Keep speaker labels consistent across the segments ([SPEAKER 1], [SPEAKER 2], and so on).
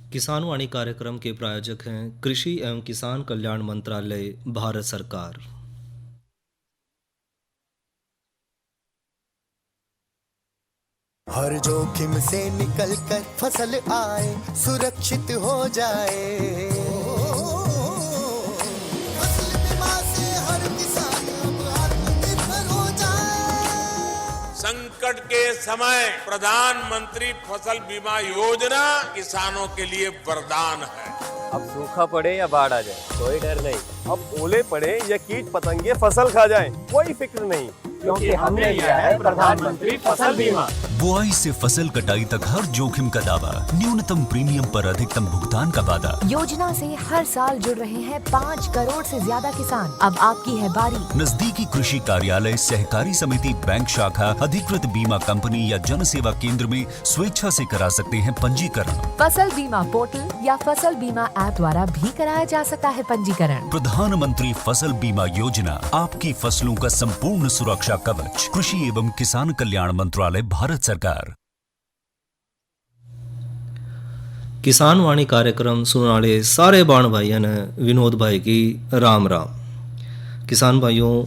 [SPEAKER 1] किसान वाणी कार्यक्रम के प्रायोजक हैं कृषि एवं किसान कल्याण मंत्रालय, भारत सरकार।
[SPEAKER 2] हर जोखिम से निकल कर फसल आए, सुरक्षित हो जाए। फसल बीमा से हर किसान अब आत्मनिर्भर हो जाए।
[SPEAKER 3] संकट के समय प्रधानमंत्री फसल बीमा योजना किसानों के लिए वरदान है।
[SPEAKER 4] अब सूखा पड़े या बाढ़ आ जाए, कोई डर नहीं। अब ओले पड़े या कीट पतंगे फसल खा जाएं, कोई फिक्र नहीं, क्योंकि हमने लिया है प्रधानमंत्री फसल बीमा।
[SPEAKER 5] बुआई से फसल कटाई तक हर जोखिम का दावा, न्यूनतम प्रीमियम पर अधिकतम भुगतान का वादा।
[SPEAKER 6] योजना से हर साल जुड़ रहे हैं 5 करोड़ से ज्यादा किसान। अब आपकी है बारी।
[SPEAKER 5] नजदीकी कृषि कार्यालय, सहकारी समिति, बैंक शाखा, अधिकृत बीमा कंपनी या जन सेवा केंद्र में स्वेच्छा से करा सकते हैं पंजीकरण।
[SPEAKER 6] फसल बीमा पोर्टल या फसल बीमा ऐप द्वारा भी कराया जा सकता है पंजीकरण।
[SPEAKER 5] प्रधानमंत्री फसल बीमा योजना, आपकी फसलों का संपूर्ण सुरक्षा कवच। कृषि एवं किसान कल्याण मंत्रालय, भारत सरकार।
[SPEAKER 1] किसान वाणी कार्यक्रम सुनने वाले सारे बाण भाइयों ने विनोद भाई की राम राम। किसान भाइयों,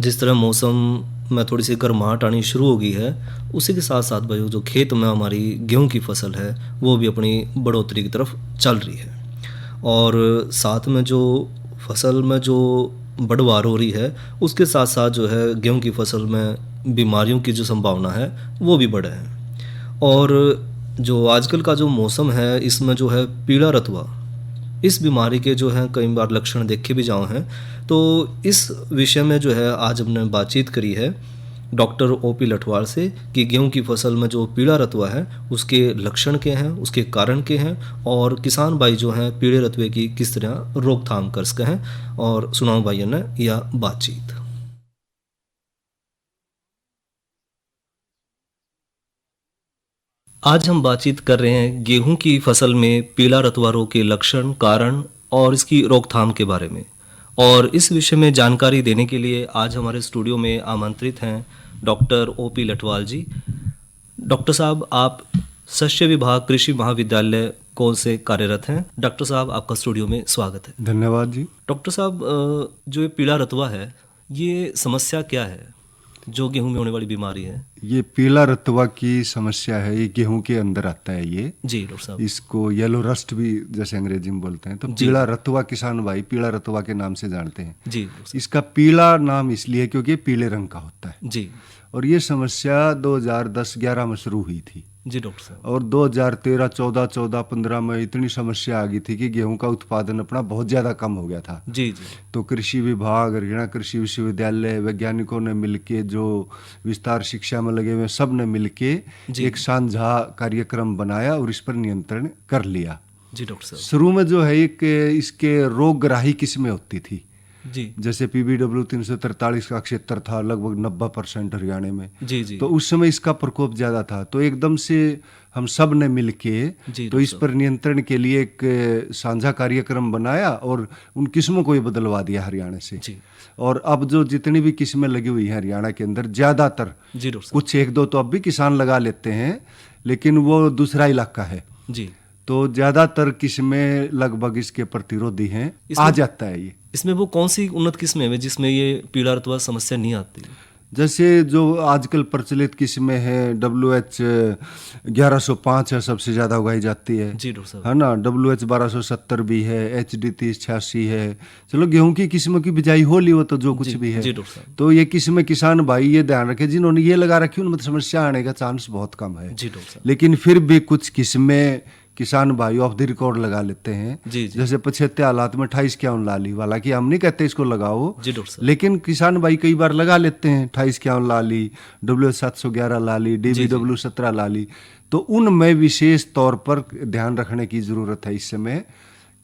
[SPEAKER 1] जिस तरह मौसम में थोड़ी सी गर्माहट आनी शुरू हो गई है, उसी के साथ साथ भाइयों जो खेत में हमारी गेहूं की फसल है वो भी अपनी बढ़ोतरी की तरफ चल रही है। और साथ में जो फसल में जो बढ़वार हो रही है, उसके साथ साथ जो है गेहूं की फसल में बीमारियों की जो संभावना है वो भी बढ़े है। और जो आजकल का जो मौसम है, इसमें जो है पीला रतुआ, इस बीमारी के जो हैं कई बार लक्षण देखे भी जाओ हैं। तो इस विषय में जो है आज हमने बातचीत करी है डॉक्टर ओपी लठवाल से कि गेहूं की फसल में जो पीला रतुआ है उसके लक्षण क्या हैं, उसके कारण क्या हैं, और किसान भाई जो हैं पीले रतुए की किस तरह रोकथाम कर सके हैं। और सुनाओ भाइयों ने यह बातचीत। आज हम बातचीत कर रहे हैं गेहूं की फसल में पीला रतुआ रोग के लक्षण, कारण और इसकी रोकथाम के बारे में। और इस विषय में जानकारी देने के लिए आज हमारे स्टूडियो में आमंत्रित हैं डॉक्टर ओपी लठवाल जी। डॉक्टर साहब, आप शस्य विभाग कृषि महाविद्यालय कौन से कार्यरत हैं। डॉक्टर साहब, आपका स्टूडियो में स्वागत है।
[SPEAKER 7] धन्यवाद जी।
[SPEAKER 1] डॉक्टर साहब, जो ये पीला रतुआ है, ये समस्या क्या है जो गेहूं में होने वाली बीमारी है?
[SPEAKER 7] ये पीला रतुआ की समस्या है, ये गेहूं के अंदर आता है ये।
[SPEAKER 1] जी डॉक्टर साहब।
[SPEAKER 7] इसको येलो रस्ट भी जैसे अंग्रेजी में बोलते हैं। तो पीला रतुआ किसान भाई पीला रतुआ के नाम से जानते हैं
[SPEAKER 1] जी।
[SPEAKER 7] इसका पीला नाम इसलिए क्योंकि ये पीले रंग का होता है
[SPEAKER 1] जी।
[SPEAKER 7] और ये समस्या 2010-11 में शुरू हुई थी
[SPEAKER 1] जी डॉक्टर साहब।
[SPEAKER 7] और 2013, 14, 15 में इतनी समस्या आ गई थी कि गेहूं का उत्पादन अपना बहुत ज़्यादा कम हो गया था।
[SPEAKER 1] जी जी।
[SPEAKER 7] तो कृषि विभाग, हरियाणा कृषि विश्वविद्यालय, वैज्ञानिकों ने मिलके, जो विस्तार शिक्षा में लगे हुए सब ने मिलके एक साझा कार्यक्रम बनाया और इस पर नियंत्रण कर लिया।
[SPEAKER 1] जी डॉक्टर साहब।
[SPEAKER 7] शुरू में जो है एक इसके रोगग्राही किस्में होती थी
[SPEAKER 1] जी।
[SPEAKER 7] जैसे PBW 343 का क्षेत्र था, लगभग 90% हरियाणा में।
[SPEAKER 1] जी जी।
[SPEAKER 7] तो उस समय इसका प्रकोप ज्यादा था, तो एकदम से हम सब ने मिलके तो इस पर नियंत्रण के लिए एक साझा कार्यक्रम बनाया और उन किस्मों को ही बदलवा दिया हरियाणा से।
[SPEAKER 1] जी।
[SPEAKER 7] और अब जो जितनी भी किस्में लगी हुई हैं हरियाणा के अंदर, ज्यादातर,
[SPEAKER 1] जी डॉक्टर साहब।
[SPEAKER 7] कुछ एक दो तो अब भी किसान लगा लेते हैं, लेकिन वो दूसरा इलाका है।
[SPEAKER 1] जी।
[SPEAKER 7] तो ज्यादातर किस्में लगभग इसके प्रतिरोधी हैं, आ जाता है ये।
[SPEAKER 1] इसमें वो कौन सी उन्नत किस्में हैं जिसमें ये पीला रतुआ समस्या नहीं आती?
[SPEAKER 7] जैसे जो आजकल प्रचलित किस्में हैं, WH 1105 है, सबसे ज़्यादा उगाई जाती है।
[SPEAKER 1] जी डॉक्टर साहब।
[SPEAKER 7] है ना। WH 1270 भी है, HD 3086 है। चलो गेहूं की किस्मों की बिजाई हो ली हो तो जो कुछ भी है।
[SPEAKER 1] जी डॉक्टर साहब।
[SPEAKER 7] तो ये किस्में किसान भाई ये ध्यान रखें, जिन्होंने ये लगा रखी उनमें समस्या आने का चांस बहुत कम है।
[SPEAKER 1] जी डॉक्टर साहब।
[SPEAKER 7] लेकिन फिर भी कुछ किस्में किसान भाई ऑफ द रिकॉर्ड लगा लेते हैं।
[SPEAKER 1] जी जी।
[SPEAKER 7] जैसे पछेते हालात में 2851 ला ली, हालांकि हम नहीं कहते इसको लगाओ,
[SPEAKER 1] जी डॉक्टर साहब।
[SPEAKER 7] लेकिन किसान भाई कई बार लगा लेते हैं। 2851 ला ली, WH 711 ला ली, DBW 17 ला ली। तो उनमें विशेष तौर पर ध्यान रखने की जरूरत है इस समय,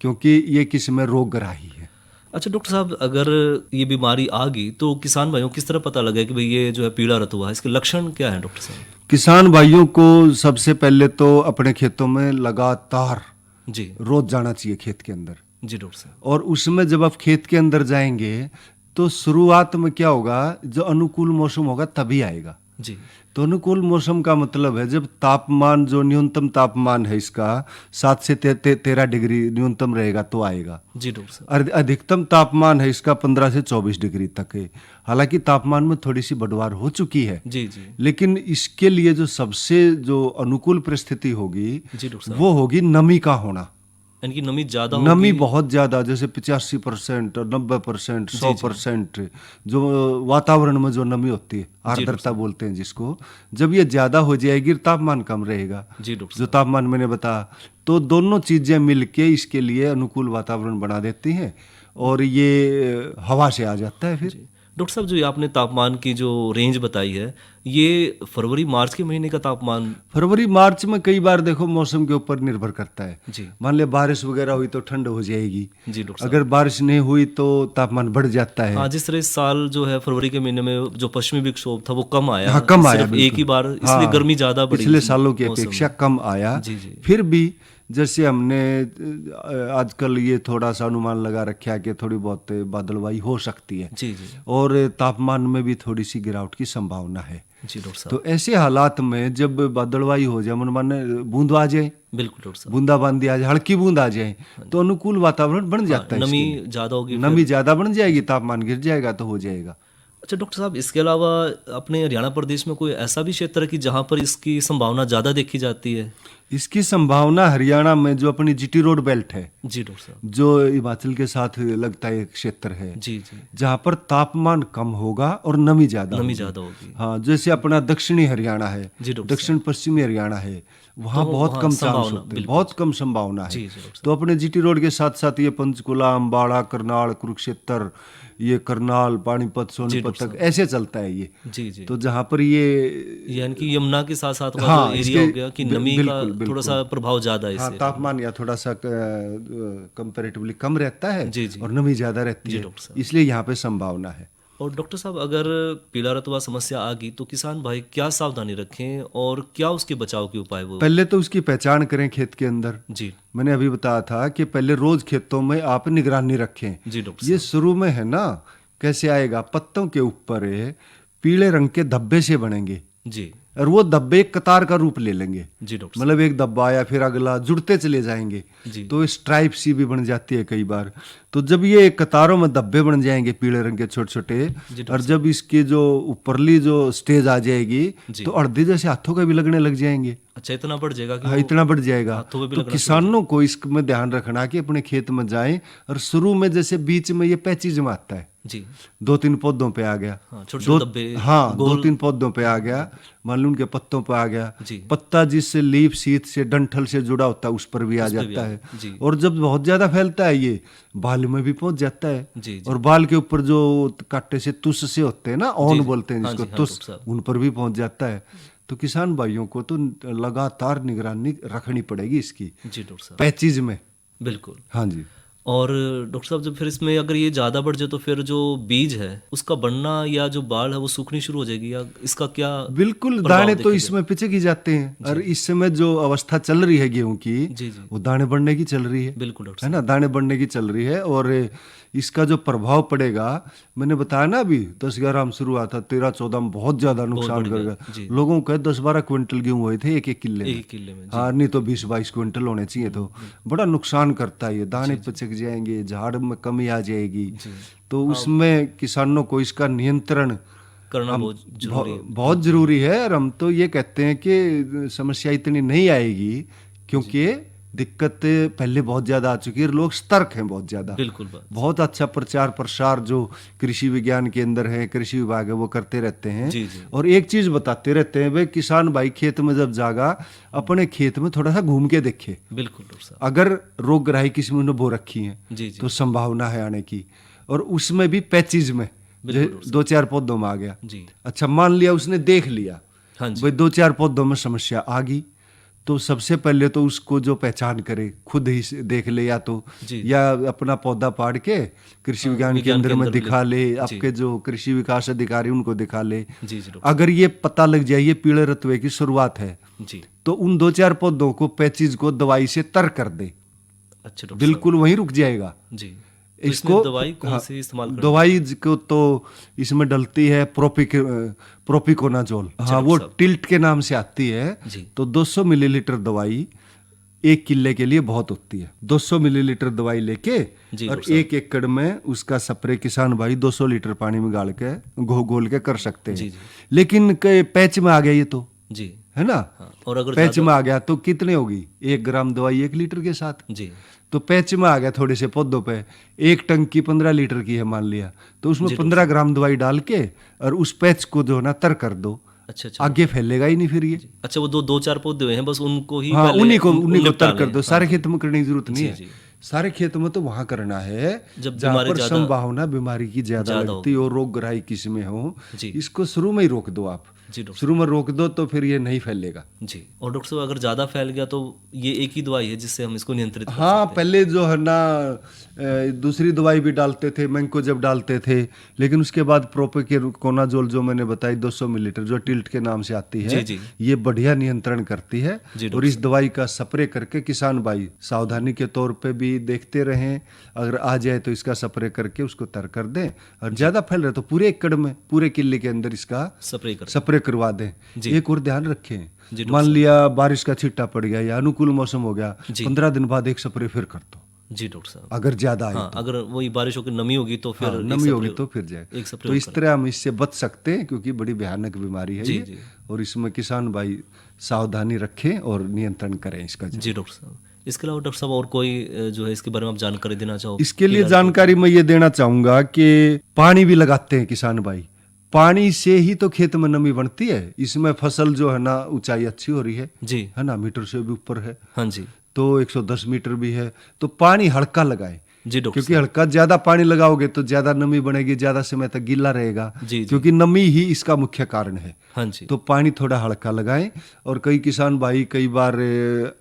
[SPEAKER 7] क्योंकि ये किस्में रोगग्राही है।
[SPEAKER 1] अच्छा डॉक्टर साहब, अगर ये बीमारी आ गई तो किसान भाइयों किस तरह पता लगे कि भाई ये जो है पीला रतुआ है, इसके लक्षण क्या है डॉक्टर साहब?
[SPEAKER 7] किसान भाइयों को सबसे पहले तो अपने खेतों में लगातार
[SPEAKER 1] जी
[SPEAKER 7] रोज जाना चाहिए खेत के अंदर।
[SPEAKER 1] जी डॉक्टर साहब।
[SPEAKER 7] और उसमें जब आप खेत के अंदर जाएंगे तो शुरुआत में क्या होगा, जो अनुकूल मौसम होगा तभी आएगा।
[SPEAKER 1] जी।
[SPEAKER 7] तो अनुकूल मौसम का मतलब है जब तापमान जो न्यूनतम तापमान है इसका 7 से 13 डिग्री न्यूनतम रहेगा तो आएगा।
[SPEAKER 1] जी डॉक्टर साहब।
[SPEAKER 7] और अधिकतम तापमान है इसका 15 से 24 डिग्री तक है। हालांकि तापमान में थोड़ी सी बढ़वार हो चुकी है,
[SPEAKER 1] जी जी
[SPEAKER 7] लेकिन इसके लिए जो सबसे जो अनुकूल परिस्थिति होगी
[SPEAKER 1] जी डॉक्टर साहब।
[SPEAKER 7] वो होगी नमी का होना।
[SPEAKER 1] यानी कि नमी ज्यादा
[SPEAKER 7] नमी
[SPEAKER 1] होगी।
[SPEAKER 7] बहुत ज्यादा, जैसे 85% और 90%, 100% जो वातावरण में जो नमी होती है, आर्द्रता बोलते हैं जिसको, जब ये ज्यादा हो जाएगी तापमान कम रहेगा।
[SPEAKER 1] जी डॉक्टर
[SPEAKER 7] जो तापमान मैंने बताया, तो दोनों चीजें मिलके इसके लिए अनुकूल वातावरण बना देती हैं और ये हवा से आ जाता है फिर।
[SPEAKER 1] डॉक्टर साहब, जो ये आपने तापमान की जो रेंज बताई है, ये फरवरी मार्च के महीने का तापमान।
[SPEAKER 7] फरवरी मार्च में कई बार देखो मौसम के ऊपर निर्भर करता है।
[SPEAKER 1] जी।
[SPEAKER 7] मान ले बारिश वगैरह हुई तो ठंड हो जाएगी,
[SPEAKER 1] जी डॉक्टर साहब।
[SPEAKER 7] अगर बारिश नहीं हुई तो तापमान बढ़ जाता है।
[SPEAKER 1] हाँ, जिस तरह इस साल जो है फरवरी के महीने में जो पश्चिमी विक्षोभ था वो कम आया।
[SPEAKER 7] हाँ, कम आया
[SPEAKER 1] सिर्फ एक ही बार, इसलिए
[SPEAKER 7] हाँ,
[SPEAKER 1] गर्मी ज्यादा बढ़ी।
[SPEAKER 7] पिछले सालों की
[SPEAKER 1] मौसम
[SPEAKER 7] अपेक्षा
[SPEAKER 1] में।
[SPEAKER 7] कम आया।
[SPEAKER 1] जी जी।
[SPEAKER 7] फिर भी जैसे हमने आजकल ये थोड़ा सा अनुमान लगा रखा है कि थोड़ी बहुत बादलवाई हो सकती है
[SPEAKER 1] जी जी
[SPEAKER 7] और तापमान में भी थोड़ी सी गिरावट की संभावना है।
[SPEAKER 1] जी डॉक्टर साहब।
[SPEAKER 7] तो ऐसे हालात में जब बादलवाई हो जाए, मन माने बूंद आ जाए,
[SPEAKER 1] बिल्कुल डॉक्टर साहब।
[SPEAKER 7] बूंदाबांदी आ जाए, हल्की बूंद आ जाए, तो अनुकूल वातावरण बन जाता है।
[SPEAKER 1] नमी
[SPEAKER 7] इसके लिए।
[SPEAKER 1] ज्यादा होगी।
[SPEAKER 7] नमी ज्यादा बन जाएगी, तापमान गिर जाएगा तो हो जाएगा।
[SPEAKER 1] अच्छा डॉक्टर साहब, इसके अलावा अपने हरियाणा प्रदेश में कोई ऐसा भी क्षेत्र है कि जहाँ पर इसकी संभावना ज्यादा देखी जाती है?
[SPEAKER 7] इसकी संभावना हरियाणा में जो अपनी जीटी रोड बेल्ट है,
[SPEAKER 1] जी डॉक्टर साहब।
[SPEAKER 7] जो हिमाचल के साथ लगता है, एक क्षेत्र है
[SPEAKER 1] जी जी।
[SPEAKER 7] जहाँ पर तापमान कम होगा और नमी ज्यादा
[SPEAKER 1] होगी।
[SPEAKER 7] हाँ, जैसे अपना दक्षिणी हरियाणा है,
[SPEAKER 1] जी डॉक्टर
[SPEAKER 7] दक्षिण पश्चिमी हरियाणा है, वहाँ
[SPEAKER 1] तो
[SPEAKER 7] बहुत
[SPEAKER 1] वहाँ
[SPEAKER 7] कम चांस
[SPEAKER 1] संभावना,
[SPEAKER 7] होते हैं, बहुत कम संभावना है।
[SPEAKER 1] जी जी डॉक्टर
[SPEAKER 7] तो अपने जीटी रोड के साथ साथ ये पंचकुला, अम्बाड़ा, करनाल, कुरुक्षेत्र, ये करनाल, पानीपत, सोनीपत तक ऐसे चलता है ये।
[SPEAKER 1] जी जी।
[SPEAKER 7] तो जहाँ पर ये
[SPEAKER 1] यानी कि यमुना के साथ साथ
[SPEAKER 7] हाँ,
[SPEAKER 1] जो एरिया
[SPEAKER 7] इसके
[SPEAKER 1] हो गया कि नमी का थोड़ा सा प्रभाव ज्यादा है
[SPEAKER 7] हाँ,
[SPEAKER 1] इससे।
[SPEAKER 7] तापमान या थोड़ा सा कंपैरेटिवली कम रहता है
[SPEAKER 1] जी जी।
[SPEAKER 7] और नमी ज्यादा रहती
[SPEAKER 1] जी
[SPEAKER 7] है,
[SPEAKER 1] डॉक्टर साहब।
[SPEAKER 7] इसलिए यहाँ पे संभावना है।
[SPEAKER 1] और डॉक्टर साहब, अगर पीला रतुआ समस्या आ गई तो किसान भाई क्या सावधानी रखें और क्या उसके बचाव के उपाय वो?
[SPEAKER 7] पहले तो उसकी पहचान करें खेत के अंदर।
[SPEAKER 1] जी।
[SPEAKER 7] मैंने अभी बताया था कि पहले रोज खेतों में आप निगरानी रखें।
[SPEAKER 1] जी डॉक्टर
[SPEAKER 7] ये शुरू में है ना, कैसे आएगा, पत्तों के ऊपर पीले रंग के धब्बे से बनेंगे
[SPEAKER 1] जी
[SPEAKER 7] और वो धब्बे एक कतार का रूप ले लेंगे।
[SPEAKER 1] जी डॉक्टर
[SPEAKER 7] मतलब एक धब्बा आया, फिर अगला, जुड़ते चले जाएंगे,
[SPEAKER 1] जी।
[SPEAKER 7] तो स्ट्राइप सी भी बन जाती है कई बार। तो जब ये कतारों में धब्बे बन जाएंगे पीले रंग के छोटे छोटे, और जब इसकी जो ऊपरली जो स्टेज आ जाएगी तो अर्धे जैसे हाथों का भी लगने लग जाएंगे।
[SPEAKER 1] अच्छा, इतना बढ़ जाएगा कि
[SPEAKER 7] हाँ,
[SPEAKER 1] वो
[SPEAKER 7] इतना बढ़ जाएगा।
[SPEAKER 1] हाथों में भी
[SPEAKER 7] तो
[SPEAKER 1] लगना
[SPEAKER 7] किसानों को इसमें ध्यान रखना कि अपने खेत में जाएं और शुरू में जैसे बीच में ये पैचीज में आता है,
[SPEAKER 1] जी
[SPEAKER 7] 2-3 पौधों पे आ गया,
[SPEAKER 1] हाँ, छोटे-छोटे धब्बे,
[SPEAKER 7] हाँ,
[SPEAKER 1] गोल।
[SPEAKER 7] 2-3 पौधों पे आ गया, मान लो उनके पत्तों पे आ गया,
[SPEAKER 1] जी।
[SPEAKER 7] पत्ता जिससे लीफ सीत से डंठल से जुड़ा होता है उस पर भी आ जाता है।
[SPEAKER 1] जी।
[SPEAKER 7] और जब बहुत ज्यादा फैलता है ये बाल में भी पहुंच जाता है।
[SPEAKER 1] जी, जी।
[SPEAKER 7] और बाल के ऊपर जो कांटे से तुस से होते हैं ना, ऑन
[SPEAKER 1] जी।
[SPEAKER 7] बोलते हैं
[SPEAKER 1] हाँ
[SPEAKER 7] जिसको,
[SPEAKER 1] जी, हाँ,
[SPEAKER 7] तुस,
[SPEAKER 1] डॉक्टर साहब।
[SPEAKER 7] उन पर भी पहुंच जाता है। तो किसान भाइयों को तो लगातार निगरानी रखनी पड़ेगी इसकी,
[SPEAKER 1] जी डॉक्टर साहब,
[SPEAKER 7] पैचीज में।
[SPEAKER 1] बिल्कुल।
[SPEAKER 7] हाँ जी।
[SPEAKER 1] और डॉक्टर साहब, जब फिर इसमें अगर ये ज़्यादा बढ़ जाए तो फिर जो बीज है उसका बढ़ना या जो बाल है वो सूखनी शुरू हो जाएगी, या इसका क्या?
[SPEAKER 7] बिल्कुल,
[SPEAKER 1] प्रभाव
[SPEAKER 7] दाने तो
[SPEAKER 1] देखेंगे?
[SPEAKER 7] इसमें पिचक ही जाते हैं। और इस समय जो अवस्था चल रही है गेहूं की,
[SPEAKER 1] जी जी,
[SPEAKER 7] वो दाने बढ़ने की चल रही है।
[SPEAKER 1] बिल्कुल डॉक्टर
[SPEAKER 7] है ना, दाने बढ़ने की चल रही है। और इसका जो प्रभाव पड़ेगा, मैंने बताया ना अभी 10-11 में शुरू हुआ था, 13-14 में बहुत ज्यादा नुकसान
[SPEAKER 1] बढ़ गया,
[SPEAKER 7] करेगा।
[SPEAKER 1] जी।
[SPEAKER 7] लोगों को 10-12 क्विंटल गेहूं हुए थे एक किले में।
[SPEAKER 1] एक किले में, जी।
[SPEAKER 7] हाँ, नहीं तो 20-22 क्विंटल होने चाहिए। तो बड़ा नुकसान करता है ये, दाने पिचक जाएंगे, झाड़ में कमी आ जाएगी। तो उसमें किसानों को इसका नियंत्रण
[SPEAKER 1] करना बहुत जरूरी है।
[SPEAKER 7] बहुत जरूरी है। और हम तो ये कहते हैं कि समस्या इतनी नहीं आएगी, क्योंकि दिक्कत पहले बहुत ज्यादा आ चुकी है, लोग सतर्क हैं बहुत ज्यादा।
[SPEAKER 1] बिल्कुल बात।
[SPEAKER 7] बहुत अच्छा प्रचार प्रसार जो कृषि विज्ञान केंद्र है, कृषि विभाग है, वो करते रहते हैं।
[SPEAKER 1] जी, जी।
[SPEAKER 7] और एक चीज बताते रहते हैं, भाई किसान भाई खेत में जब जागा, अपने खेत में थोड़ा सा घूम के देखे।
[SPEAKER 1] बिल्कुल डॉक्टर साहब,
[SPEAKER 7] अगर रोग ग्राही किसी में बो रखी है
[SPEAKER 1] जी जी,
[SPEAKER 7] तो संभावना है आने की। और उसमें भी पैचीज में
[SPEAKER 1] बिल्कुल
[SPEAKER 7] 2-4 पौधों में आ गया।
[SPEAKER 1] जी।
[SPEAKER 7] अच्छा, मान लिया उसने देख लिया,
[SPEAKER 1] हाँ जी,
[SPEAKER 7] भाई 2-4 पौधों में समस्या आ गई, तो सबसे पहले तो उसको जो पहचान करे खुद ही से देख ले, या तो
[SPEAKER 1] जी।
[SPEAKER 7] या अपना पौधा पाड़ के कृषि विज्ञान केंद्र में दिखा ले,
[SPEAKER 1] जी।
[SPEAKER 7] आपके जो कृषि विकास अधिकारी उनको दिखा ले।
[SPEAKER 1] जी जी डॉक्टर,
[SPEAKER 7] अगर ये पता लग जाए ये पीले रतुए की शुरुआत है,
[SPEAKER 1] जी।
[SPEAKER 7] तो उन 2-4 पौधों को पैचीज को दवाई से तर कर दे,
[SPEAKER 1] अच्छा डॉक्टर
[SPEAKER 7] बिल्कुल वहीं रुक जाएगा।
[SPEAKER 1] साहब, जी तो इसमें दवाई कौन सी इस्तेमाल करनी?
[SPEAKER 7] दवाई को तो इसमें डलती है प्रोपिकोनाजोल। हाँ, वो टिल्ट के नाम से आती है।
[SPEAKER 1] जी।
[SPEAKER 7] तो 200 मिलीलीटर दवाई 1 किले के लिए बहुत होती है। 200 मिलीलीटर दवाई लेके
[SPEAKER 1] जी,
[SPEAKER 7] और
[SPEAKER 1] डॉक्टर साहब।
[SPEAKER 7] 1 एकड़ में उसका स्प्रे किसान भाई 200 लीटर पानी में गाड़ के घोल के कर सकते
[SPEAKER 1] जी,
[SPEAKER 7] हैं।
[SPEAKER 1] जी।
[SPEAKER 7] लेकिन पैच में आ गया ये तो,
[SPEAKER 1] जी
[SPEAKER 7] है ना।
[SPEAKER 1] हाँ, और अगर
[SPEAKER 7] पैच
[SPEAKER 1] ज्यादा-
[SPEAKER 7] में आ गया तो कितने होगी 1 ग्राम दवाई 1 लीटर के साथ।
[SPEAKER 1] जी
[SPEAKER 7] तो पैच में आ गया थोड़े से पौधों पे, 1 टंकी 15 लीटर की है मान लिया, तो उसमें 15 ग्राम दवाई डाल के और उस पैच को जो है ना तर कर दो,
[SPEAKER 1] अच्छा अच्छा
[SPEAKER 7] आगे फैलेगा ही नहीं फिर ये।
[SPEAKER 1] अच्छा, वो दो चार पौधे हुए हैं बस उनको ही
[SPEAKER 7] हाँ,
[SPEAKER 1] पहले
[SPEAKER 7] उन्हीं को तर
[SPEAKER 1] निपटा
[SPEAKER 7] कर
[SPEAKER 1] लें।
[SPEAKER 7] दो, सारे खेत में करने की जरूरत नहीं
[SPEAKER 1] जी,
[SPEAKER 7] है।
[SPEAKER 1] जी।
[SPEAKER 7] सारे खेत में तो वहां करना है
[SPEAKER 1] जब
[SPEAKER 7] जहाँ
[SPEAKER 1] बीमारी
[SPEAKER 7] पर
[SPEAKER 1] ज्यादा-
[SPEAKER 7] संभावना बीमारी की ज्यादा
[SPEAKER 1] ज्यादा
[SPEAKER 7] लगती हो, रोग ग्राही किस्में हो,
[SPEAKER 1] जी।
[SPEAKER 7] इसको शुरू में ही रोक दो आप।
[SPEAKER 1] जी डॉक्टर
[SPEAKER 7] शुरू में रोक दो तो फिर ये नहीं फैलेगा।
[SPEAKER 1] जी। और डॉक्टर साहब, अगर ज्यादा फैल गया तो ये एक ही दवाई है जिससे हम इसको नियंत्रित कर
[SPEAKER 7] हाँ,
[SPEAKER 1] सकते
[SPEAKER 7] पहले जो है ना दूसरी दवाई भी डालते थे, मैंको जब डालते थे, लेकिन उसके बाद प्रोपिकोनाजोल जो मैंने बताई 200 मिलीलीटर जो टिल्ट के नाम से आती है,
[SPEAKER 1] जी, जी।
[SPEAKER 7] ये बढ़िया नियंत्रण करती है।
[SPEAKER 1] जी,
[SPEAKER 7] और इस दवाई का स्प्रे करके किसान भाई सावधानी के तौर पे भी देखते रहें, अगर आ जाए तो इसका स्प्रे करके उसको तर कर दें। और ज्यादा फैल रहा है तो पूरे एकड़ में, पूरे किले के अंदर इसका
[SPEAKER 1] स्प्रे कर
[SPEAKER 7] स्प्रे करवा दें।
[SPEAKER 1] जी।
[SPEAKER 7] एक और ध्यान रखें,
[SPEAKER 1] जी, डॉक्टर
[SPEAKER 7] मान लिया बारिश का छिट्टा पड़ गया या अनुकूल मौसम हो गया,
[SPEAKER 1] जी।
[SPEAKER 7] 15 दिन बाद एक स्प्रे फिर कर दो,
[SPEAKER 1] जी डॉक्टर साहब।
[SPEAKER 7] अगर ज्यादा आए
[SPEAKER 1] हाँ,
[SPEAKER 7] तो।
[SPEAKER 1] अगर वही बारिशों की नमी होगी तो फिर
[SPEAKER 7] हाँ,
[SPEAKER 1] एक
[SPEAKER 7] नमी
[SPEAKER 1] स्प्रे-
[SPEAKER 7] होगी तो फिर जाए।
[SPEAKER 1] एक स्प्रे
[SPEAKER 7] तो इस
[SPEAKER 1] और
[SPEAKER 7] तरह हम इससे बच सकते हैं, क्योंकि बड़ी भयानक बीमारी है
[SPEAKER 1] जी,
[SPEAKER 7] ये।
[SPEAKER 1] जी।
[SPEAKER 7] और इसमें किसान भाई सावधानी रखें और नियंत्रण करें इसका।
[SPEAKER 1] जी डॉक्टर साहब। इसके अलावा डॉक्टर साहब और कोई जो है इसके बारे में आप जानकारी देना चाहो?
[SPEAKER 7] इसके लिए जानकारी मैं ये देना चाहूंगा कि पानी भी लगाते हैं किसान भाई, पानी से ही तो खेत में नमी बनती है। इसमें फसल जो है ना ऊंचाई अच्छी हो रही
[SPEAKER 1] जी
[SPEAKER 7] है ना, मीटर से भी ऊपर है,
[SPEAKER 1] हाँ जी
[SPEAKER 7] तो 110 मीटर भी है, तो पानी हल्का लगाए।
[SPEAKER 1] जी डॉक्टर
[SPEAKER 7] क्योंकि हल्का ज्यादा पानी लगाओगे तो ज्यादा नमी बनेगी, ज्यादा समय तक गीला रहेगा,
[SPEAKER 1] जी, जी।
[SPEAKER 7] क्योंकि नमी ही इसका मुख्य कारण है।
[SPEAKER 1] हाँ जी
[SPEAKER 7] तो पानी थोड़ा हल्का लगाएं। और कई किसान भाई कई बार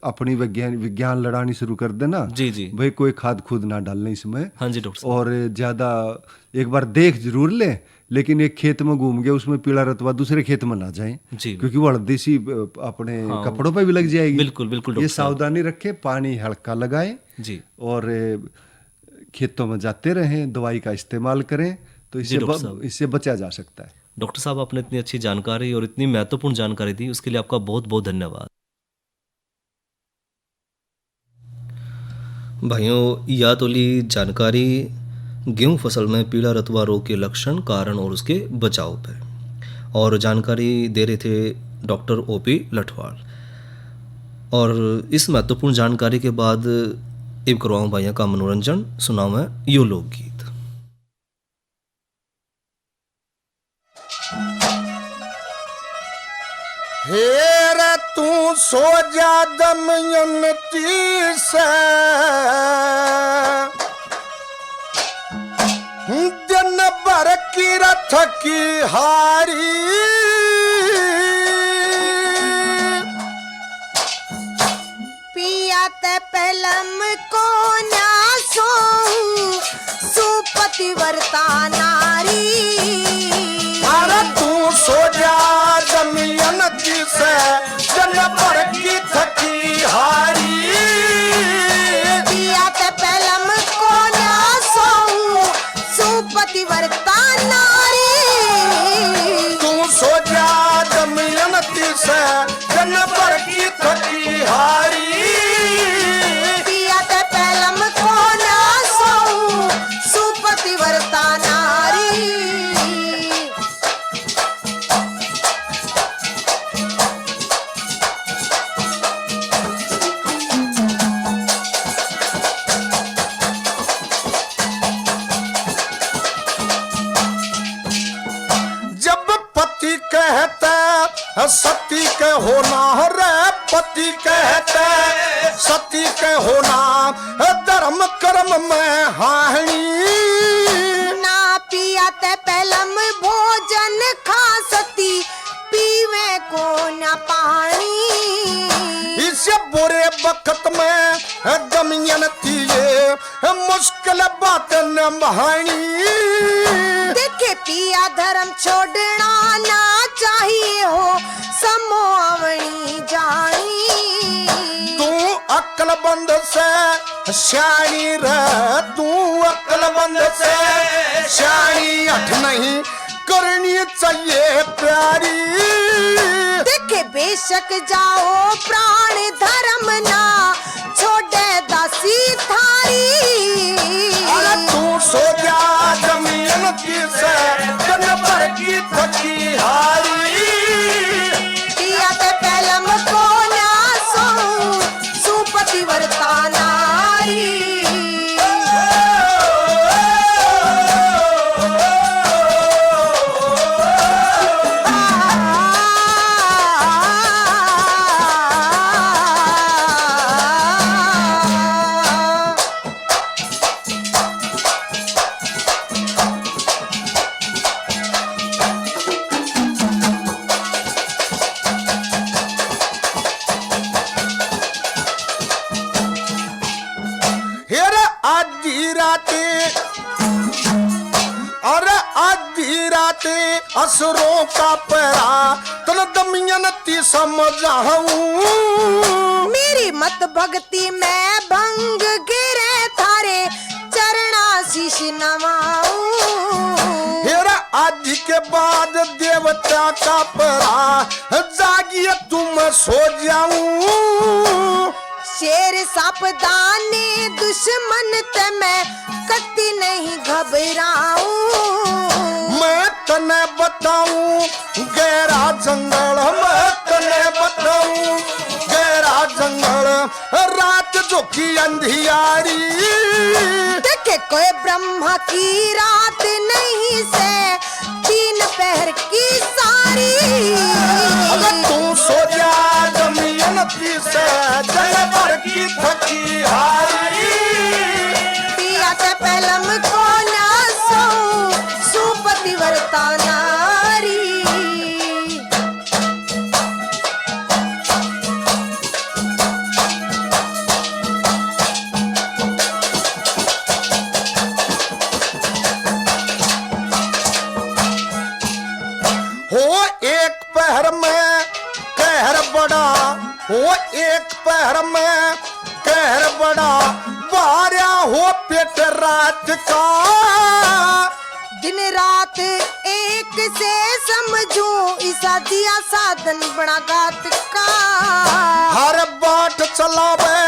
[SPEAKER 7] अपनी विज्ञान लड़ानी शुरू कर देना,
[SPEAKER 1] जी जी
[SPEAKER 7] भाई कोई खाद खुद ना डालने इसमें,
[SPEAKER 1] हाँ जी डॉक्टर साहब।
[SPEAKER 7] और ज्यादा एक बार देख जरूर लें, लेकिन एक खेत में घूम गए उसमें पीला रतवा दूसरे खेत में ना जाएं,
[SPEAKER 1] जी
[SPEAKER 7] क्योंकि वो हल्दी सी अपने
[SPEAKER 1] हाँ,
[SPEAKER 7] कपड़ों पे भी लग जाएगी।
[SPEAKER 1] बिल्कुल बिल्कुल
[SPEAKER 7] ये
[SPEAKER 1] डॉक्टर साहब।
[SPEAKER 7] सावधानी रखें, पानी हल्का लगाएं
[SPEAKER 1] जी
[SPEAKER 7] और खेतों में जाते रहें, दवाई का इस्तेमाल करें, तो
[SPEAKER 1] जी, डॉक्टर साहब।
[SPEAKER 7] इससे बचा जा सकता है।
[SPEAKER 1] डॉक्टर साहब, आपने इतनी अच्छी जानकारी और इतनी महत्वपूर्ण जानकारी दी, उसके लिए आपका बहुत बहुत धन्यवाद। भाइयों, यह तो ली जानकारी गेहूं फसल में पीला रतुआ रोग के लक्षण, कारण और उसके बचाव पे, और जानकारी दे रहे थे डॉक्टर ओपी लठवाल। और इस महत्वपूर्ण जानकारी के बाद एक करवाऊँ भाइयों का मनोरंजन, सुनाऊँ मैं यो लोकगीत।
[SPEAKER 2] हेर तू सो जा दमयंती से, दिन भर की रथ की हारी,
[SPEAKER 8] पिया ते पहलम को न्यासो सुपति वर्ता नारी।
[SPEAKER 2] अरे तू सो जा दमयंती से, दिन भर की थकी हारी,
[SPEAKER 8] पिया ते पहलम को न्यासो सुपति वर्ता नारी।
[SPEAKER 2] तू सो जा दमयंती से, दिन भर की थकी हारी,
[SPEAKER 8] पिया ते पहलम को न्यासो सुपति वर्ता नारी।
[SPEAKER 2] जब पति कहता सती के होना रे, पति कहता सती के होना, धर्म कर्म में हानि,
[SPEAKER 8] ना पिया ते पहलम भोजन खा सती, पीवे को न पानी।
[SPEAKER 2] इस बुरे वक्त में दमयंती ये मुश्किल बात न बहानी,
[SPEAKER 8] देखे पिया धर्म छोड़ना ना चाहिए हो, समोवणी जानी।
[SPEAKER 2] तू अक्ल बंद से श्याणी रे तू अक्लमंद से श्याणी अठ नहीं करनी चाहिए प्यारी।
[SPEAKER 8] देखे बेशक जाओ प्राण धर्म ना छोड़े दासी थारी।
[SPEAKER 2] अरे तू सो जा जमीन की से जन पर की थकी हारी।
[SPEAKER 8] किया ते पहलम को न्यासो सुपति वर्ता नारी।
[SPEAKER 2] हेरे आधी राते अरे आधी राते असुरों का पहरा तन दमियन ती समझाऊं।
[SPEAKER 8] मेरी मत भक्ति में भंग गिरे थारे चरणा शीश नवाऊं।
[SPEAKER 2] हेरा आदि के बाद देवता का परा जागिए तुम सो जाऊं।
[SPEAKER 8] शेर सापदाने दुश्मन ते मैं कति नहीं घबराऊं।
[SPEAKER 2] मैं तने बताऊं गहरा जंगल मैं तने बताऊं गहरा जंगल रात जो की अंधियारी।
[SPEAKER 8] देखे कोई ब्रह्मा की रात नहीं से 3 पहर की सारी।
[SPEAKER 2] अगर तू सो जा जमीन की से जल भर की थकी हारी।
[SPEAKER 8] पिया ते पहलम को नासो सुपति वर्ता नारी।
[SPEAKER 2] हो एक पहर में कहर बड़ा हो एक पहर में कहर बड़ा बारया हो पेट रात का।
[SPEAKER 8] दिन रात एक से समझूं इसा दिया साधन बड़ा घात का।
[SPEAKER 2] हर बाट चलावे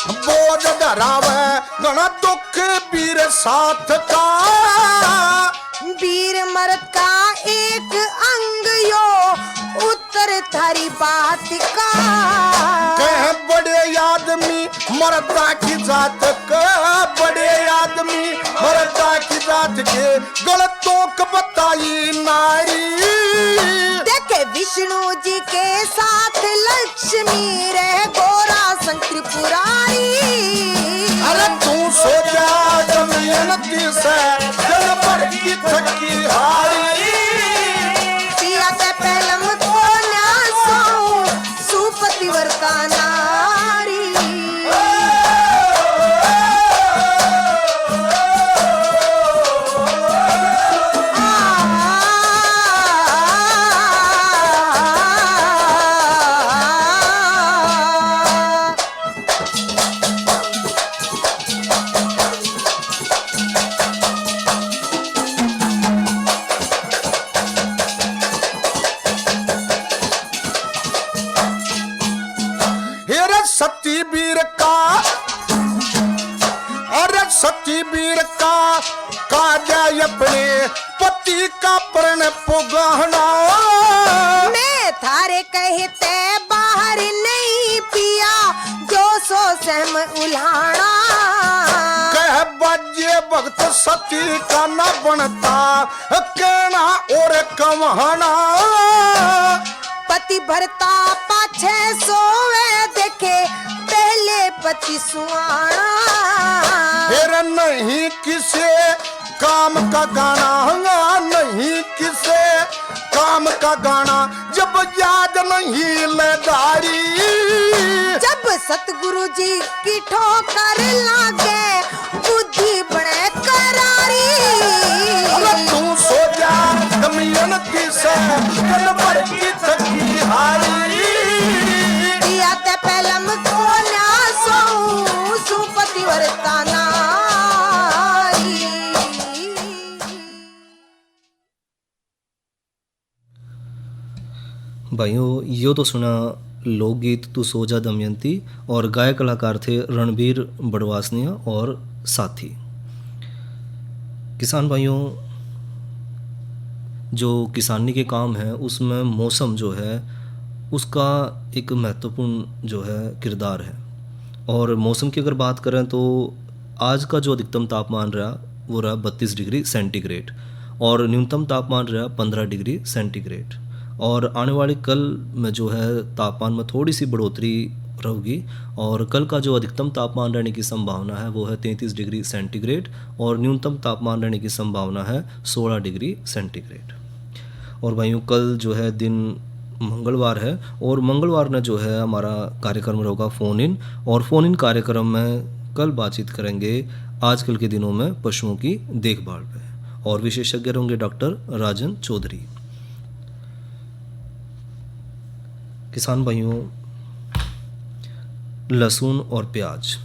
[SPEAKER 2] बोझ धरावे घना दुख वीर साथ का।
[SPEAKER 8] वीर मर्द का एक अंग यो उत्तर थारी बात का।
[SPEAKER 2] कह बड़े आदमी मर्दा की जात का बड़े आदमी मर्दा की जात के गलतों को बताई नारी।
[SPEAKER 8] देखे विष्णु जी के साथ लक्ष्मी रह गोरा संग त्रिपुरारी।
[SPEAKER 2] अरे तू सो जा जमीन की से जल पर की थकी हारी।
[SPEAKER 8] पिया ते पहलम को न्यासो सुपति वर्ता नारी।
[SPEAKER 2] हेरे सती वीर का अरे सती वीर का काजा अपने पति का प्रण पुगहना।
[SPEAKER 8] मैं थारे कहते बाहर नहीं पिया जो सो सहम उल्हाना।
[SPEAKER 2] कह बजे भक्त सती का न बनता कहना और कवहना।
[SPEAKER 8] पति भरता पाछे सोवे देखे पहले पति सुआना।
[SPEAKER 2] फिर नहीं किसे काम का गाना नहीं किसे काम का गाना जब याद नहीं लेदारी।
[SPEAKER 8] जब सतगुरु जी की ठोकर लागे बुद्धि बने करारी।
[SPEAKER 2] अगर तू सो जा दमियन की से जल भर की थकी हारी।
[SPEAKER 8] दिया ते पहलम को न्यासो सुपति वर करता नारी।
[SPEAKER 1] भाइयों, यो तो सुना लोकगीत तू सो जा दमयंती, और गायक कलाकार थे रणबीर बड़वासनिया और साथी। किसान भाइयों, जो किसानी के काम है उसमें मौसम जो है उसका एक महत्वपूर्ण जो है किरदार है। और मौसम की अगर बात करें तो आज का जो अधिकतम तापमान रहा वो रहा 32 डिग्री सेंटीग्रेड, और न्यूनतम तापमान रहा 15 डिग्री सेंटीग्रेड। और आने वाले कल में जो है तापमान में थोड़ी सी बढ़ोतरी रहेगी, और कल का जो अधिकतम तापमान रहने की संभावना है वो है 33 डिग्री सेंटीग्रेड, और न्यूनतम तापमान रहने की संभावना है 16 डिग्री सेंटीग्रेड। और भाइयों, कल जो है दिन मंगलवार है, और मंगलवार में जो है हमारा कार्यक्रम रहेगा फ़ोन इन, और फ़ोन इन कार्यक्रम में कल बातचीत करेंगे आजकल के दिनों में पशुओं की देखभाल पे, और विशेषज्ञ होंगे डॉक्टर राजन चौधरी। किसान भाइयों, लहसुन और प्याज,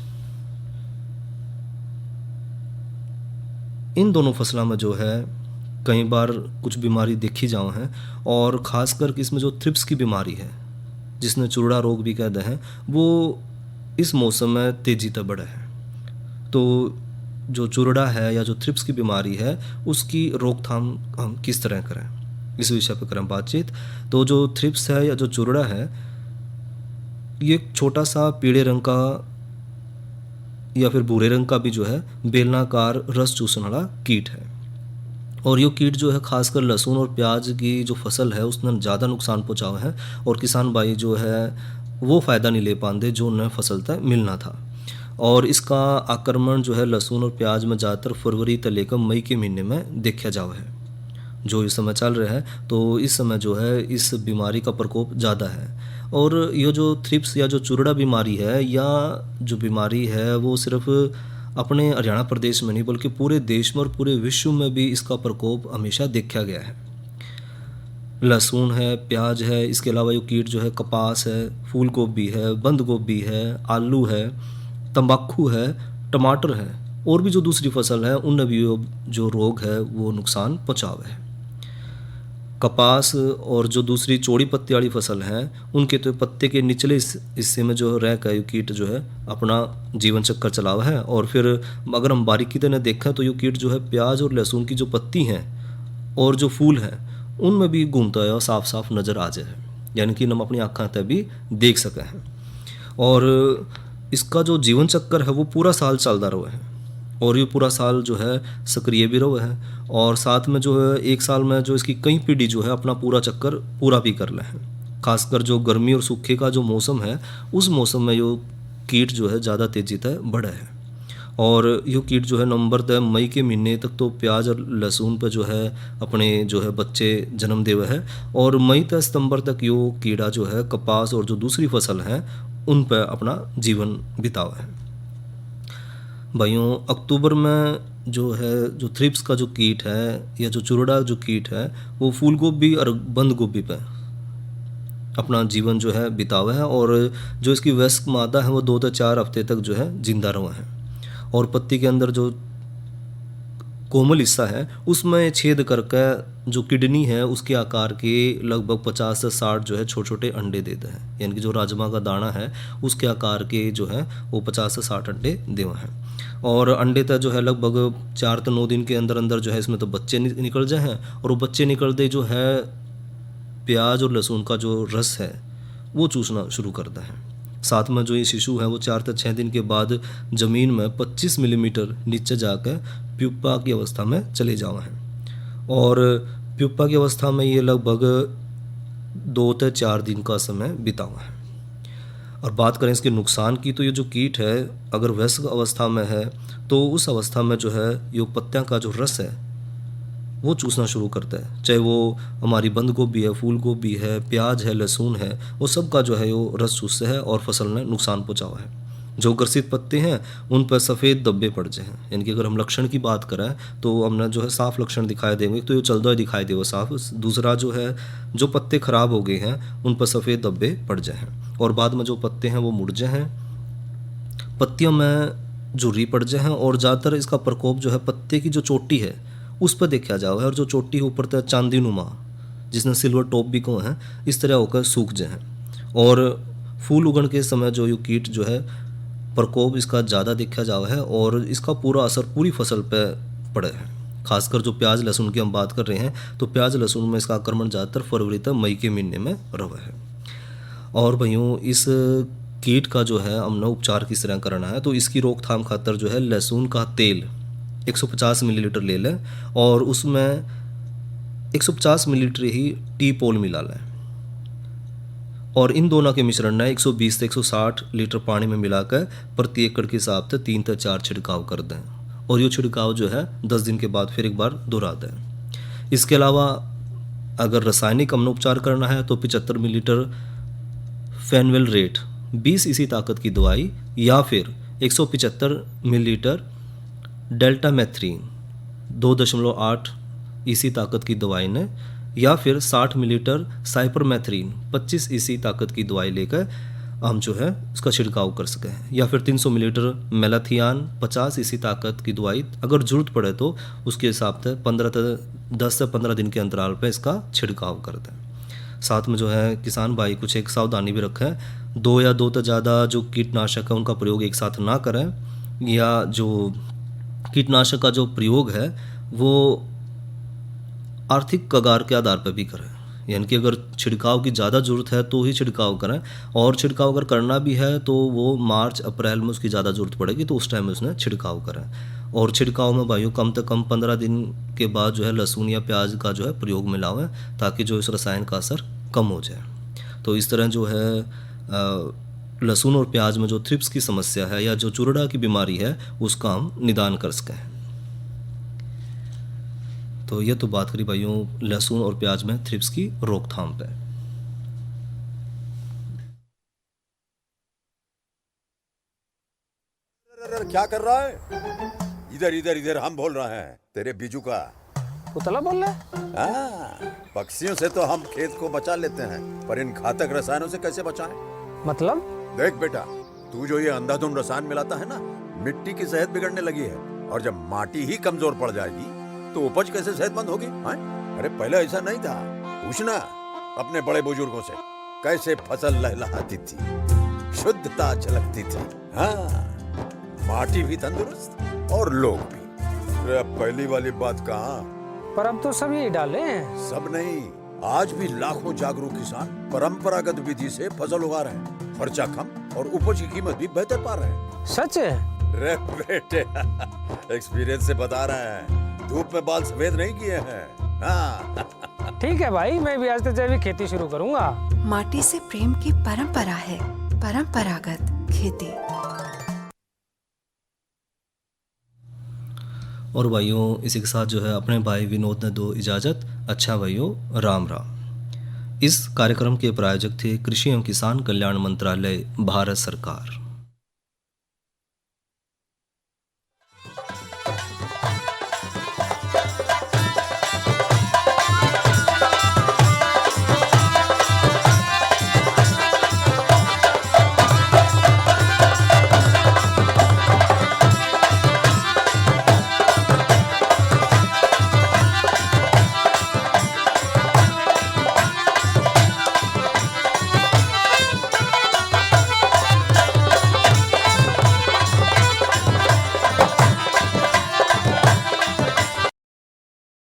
[SPEAKER 1] इन दोनों फसलों में जो है कई बार कुछ बीमारी देखी जाओ है, और ख़ासकर कि इसमें जो थ्रिप्स की बीमारी है जिसने चूड़ा रोग भी कहते हैं, वो इस मौसम में तेज़ी से बढ़ा है। तो जो चूड़ा है या जो थ्रिप्स की बीमारी है उसकी रोकथाम हम किस तरह करें, इस विषय पर करें बातचीत। तो जो थ्रिप्स है या जो चूड़ा है, ये एक छोटा सा पीले रंग का या फिर भूरे रंग का भी जो है बेलनाकार रस चूसने वाला कीट है, और ये कीट जो है खासकर लहसुन और प्याज की जो फसल है उसने ज़्यादा नुकसान पहुँचाया है, और किसान भाई जो है वो फ़ायदा नहीं ले पाते जो उन्हें फसल तक मिलना था। और इसका आक्रमण जो है लहसुन और प्याज में ज़्यादातर फरवरी तक लेकर मई के महीने में देखा जावा है, जो इस समय चल रहा है। तो इस समय जो है इस बीमारी का प्रकोप ज़्यादा है, और ये जो थ्रिप्स या जो चूड़ा बीमारी है या जो बीमारी है वो सिर्फ अपने हरियाणा प्रदेश में नहीं बल्कि पूरे देश में और पूरे विश्व में भी इसका प्रकोप हमेशा देखा गया है। लहसुन है, प्याज है, इसके अलावा ये कीट जो है कपास है, फूल गोभी है, बंद गोभी है, आलू है, तंबाकू है, टमाटर है, और भी जो दूसरी फसल है उनमें भी जो रोग है वो नुकसान पहुँचावा है। कपास और जो दूसरी चौड़ी पत्ती वाली फसल है उनके तो पत्ते के निचले हिस्से में जो रह कर कीट जो है अपना जीवन चक्कर चलावा है। और फिर अगर हम बारीकी से देखें तो ये कीट जो है प्याज और लहसुन की जो पत्ती हैं और जो फूल हैं उनमें भी घूमता है और साफ साफ नज़र आ जाए, यानी कि हम अपनी आँखों तक भी देख सके हैं। और इसका जो जीवन चक्कर है वो पूरा साल चलता रहा है, और ये पूरा साल जो है सक्रिय भी रहा है, और साथ में जो है एक साल में जो इसकी कई पीढ़ी जो है अपना पूरा चक्कर पूरा भी कर ले हैं। खासकर जो गर्मी और सूखे का जो मौसम है उस मौसम में ये कीट जो है ज़्यादा तेज़ी से बढ़ा है। और ये कीट जो है नवंबर तक मई के महीने तक तो प्याज और लहसुन पर जो है अपने जो है बच्चे जन्म देवे है, और मई से सितंबर तक ये कीड़ा जो है कपास और जो दूसरी फसल है उन पर अपना जीवन बितावा है। भाइयों, अक्टूबर में जो है जो थ्रिप्स का जो कीट है या जो चूड़ा जो कीट है वो फूल गोभी और बंद गोभी पे अपना जीवन जो है बितावा है, और जो इसकी वयस्क मादा है वो 2 से 4 हफ्ते तक जो है जिंदा रहा है। और पत्ती के अंदर जो कोमल हिस्सा है उसमें छेद करके जो किडनी है उसके आकार के लगभग 50 से 60 जो है छोटे छोटे अंडे देता है, यानी कि जो राजमा का दाना है उसके आकार के जो है वो 50 से 60 अंडे देवा हैं। और अंडे तक जो है लगभग 4 से 9 दिन के अंदर अंदर जो है इसमें तो बच्चे निकल जाए हैं, और वो बच्चे निकलते जो है प्याज और लहसुन का जो रस है वो चूसना शुरू करता है। साथ में जो ये शिशु है वो 4 से 6 दिन के बाद ज़मीन में 25 मिलीमीटर नीचे जाकर प्यूपा की अवस्था में चले जावा हैं, और प्यूपा की अवस्था में ये लगभग 2 से 4 दिन का समय बितावा है। और बात करें इसके नुकसान की तो ये जो कीट है अगर वयस्क अवस्था में है तो उस अवस्था में जो है ये पत्तियां का जो रस है वो चूसना शुरू करता है, चाहे वो हमारी बंद गोभी है, फूल गोभी है, प्याज है, लहसुन है, वो सब का जो है वो रस चूसते है और फसल में नुकसान पहुँचावा है। जो ग्रसित पत्ते हैं उन पर सफ़ेद धब्बे पड़ जाए हैं, यानी कि अगर हम लक्षण की बात करें तो हमने जो है साफ लक्षण दिखाई देंगे तो ये चलता ही दिखाई देगा साफ। दूसरा जो है जो पत्ते खराब हो गए हैं उन पर सफ़ेद धब्बे पड़ जाए हैं, और बाद में जो पत्ते हैं वो मुड़ जाए हैं। पत्तियों में झुर्री पड़ जाए हैं, और ज़्यादातर इसका प्रकोप जो है पत्ते की जो चोटी है उस पर देखा जाओ है, और जो चोटी है ऊपर तक चांदी नुमा जिसने सिल्वर टॉप भी को है इस तरह होकर सूख जाए हैं। और फूल उगण के समय जो ये कीट जो है प्रकोप इसका ज़्यादा देखा जाओ है, और इसका पूरा असर पूरी फसल पे पड़े है। खासकर जो प्याज लहसुन की हम बात कर रहे हैं तो प्याज लहसुन में इसका आक्रमण ज़्यादातर फरवरी तक मई के महीने में रहा है। और भाइयों इस कीट का जो है हमने उपचार किस तरह करना है, तो इसकी रोकथाम खातर जो है लहसुन का तेल 150 मिलीलीटर ले लें, और उसमें 150 मिलीलीटर ही टी पोल मिला लें, और इन दोनों के मिश्रण ने 120 से 160 लीटर पानी में मिलाकर प्रति एकड़ के हिसाब से 3 से 4 छिड़काव कर दें, और ये छिड़काव जो है 10 दिन के बाद फिर एक बार दोहरा दें। इसके अलावा अगर रासायनिक हमने उपचार करना है तो 75 मिलीलीटर फेनवेल रेट 20 इसी ताकत की दवाई, या फिर 175 मिलीलीटर डेल्टा मैथ्रीन 2.8 इसी ताकत की दवाई ने, या फिर 60 मिलीलीटर साइपरमेथ्रिन 25 इसी ताकत की दवाई लेकर हम जो है उसका छिड़काव कर सकें, या फिर 300 मिलीलीटर मेलाथियान 50 इसी ताकत की दवाई अगर ज़रूरत पड़े तो उसके हिसाब से 10 से 15 दिन के अंतराल पर इसका छिड़काव कर दें। साथ में जो है किसान भाई कुछ एक सावधानी भी रखें, 2 या 2 से ज़्यादा जो कीटनाशक है उनका प्रयोग एक साथ ना करें, या जो कीटनाशक का जो प्रयोग है वो आर्थिक कगार के आधार पर भी करें, यानी कि अगर छिड़काव की ज़्यादा ज़रूरत है तो ही छिड़काव करें, और छिड़काव अगर करना भी है तो वो मार्च अप्रैल में उसकी ज़्यादा ज़रूरत पड़ेगी तो उस टाइम में उसने छिड़काव करें। और छिड़काव में भाइयों कम से कम 15 दिन के बाद जो है लहसुन या प्याज का जो है प्रयोग मिलावें, ताकि जो इस रसायन का असर कम हो जाए। तो इस तरह जो है लहसुन और प्याज में जो थ्रिप्स की समस्या है या जो चुरड़ा की बीमारी है उसका हम निदान कर सकें। तो ये तो बात करी भाइयों लहसुन और प्याज में थ्रिप्स की रोकथाम पे।
[SPEAKER 9] क्या कर रहा है? इधर इधर इधर हम बोल रहे हैं तेरे बीजू का।
[SPEAKER 10] पुतला बोल रहा है?
[SPEAKER 9] हाँ, पक्षियों से तो हम खेत को बचा लेते हैं, पर इन घातक रसायनों से कैसे बचाएं?
[SPEAKER 10] मतलब?
[SPEAKER 9] देख बेटा, तू जो ये अंधाधुंध रसायन मिलाता है ना, मिट्टी की सेहत बिगड़ने लगी है, और जब माटी ही कमजोर पड़ जाएगी तो उपज कैसे सेहतमंद होगी? अरे पहले ऐसा नहीं था, पूछना अपने बड़े बुजुर्गों से, कैसे फसल लहलहाती थी, शुद्धता झलकती थी। हाँ, माटी भी तंदुरुस्त और लोग भी। अरे पहली वाली बात कहाँ?
[SPEAKER 10] पर अब तो सब यही डाले हैं।
[SPEAKER 9] सब नहीं, आज भी लाखों जागरूक किसान परंपरागत विधि से फसल उगा रहे हैं, खर्चा कम और उपज की कीमत भी बेहतर पा रहे हैं।
[SPEAKER 10] सच है?
[SPEAKER 9] रे बेटे एक्सपीरियंस से बता रहे हैं, धूप में बाल सफेद नहीं किए हैं। हाँ।
[SPEAKER 10] ठीक है भाई, मैं भी आज से जैविक खेती शुरू करूंगा।
[SPEAKER 11] माटी से प्रेम की परंपरा है, परंपरागत खेती।
[SPEAKER 1] और भाइयों इसी के साथ जो है अपने भाई विनोद ने दो इजाज़त। अच्छा भाइयों, राम राम। इस कार्यक्रम के प्रायोजक थे कृषि एवं किसान कल्याण मंत्रालय, भारत सरकार।